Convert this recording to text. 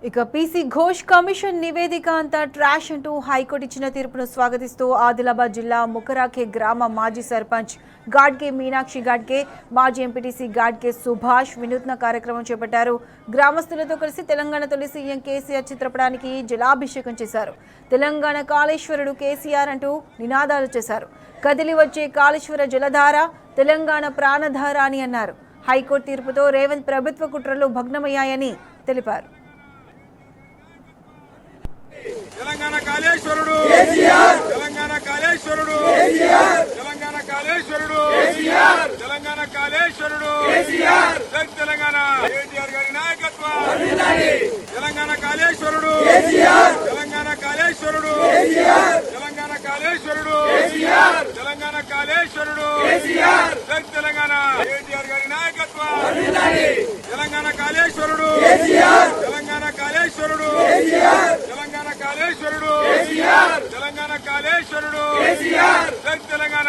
ఇక PC Ghosh commission నివేదిక అంతా ట్రాష్ అంటూ హైకోర్టు ఇచ్చిన తీర్పును స్వాగతిస్తూ ఆదిలాబాద్ జిల్లా ముకరాఖే గ్రామ మాజీ సర్పంచ్ గాడ్కే మీనాక్షి గాడ్కే, మాజీ ఎంపీటీసీ గాడ్కే సుభాష్ వినూత్న కార్యక్రమం చేపట్టారు. గ్రామస్తులతో కలిసి తెలంగాణ తొలి సీఎం కేసీఆర్ చిత్రపటానికి జలాభిషేకం చేశారు. తెలంగాణ కాళేశ్వరుడు కేసీఆర్ అంటూ నినాదాలు చేశారు. కదిలి వచ్చే కాళేశ్వర జలధార తెలంగాణ ప్రాణధార అని అన్నారు. హైకోర్టు తీర్పుతో రేవంత్ ప్రభుత్వ కుట్రలు భగ్నమయ్యాయని తెలిపారు. తెలంగాణ కాళేశ్వరుడు తెలంగాణ కాళేశ్వరుడు తెలంగాణ కాళేశ్వరుడు తెలంగాణ కాళేశ్వరుడు తెలంగాణ కేటీఆర్ గారి నాయకత్వం తెలంగాణ కాళేశ్వరుడు తెలంగాణ కాళేశ్వరుడు తెలంగాణ కాళేశ్వరుడు తెలంగాణ కాళేశ్వరుడు తెలంగాణ కేటీఆర్ గారి నాయకత్వం తెలంగాణ కాళేశ్వరుడు తెలంగాణ కాళేశ్వరుడు తెలంగాణ కాళేశ్వరుడు తెలంగాణ కాళేశ్వరుడు తెలంగాణ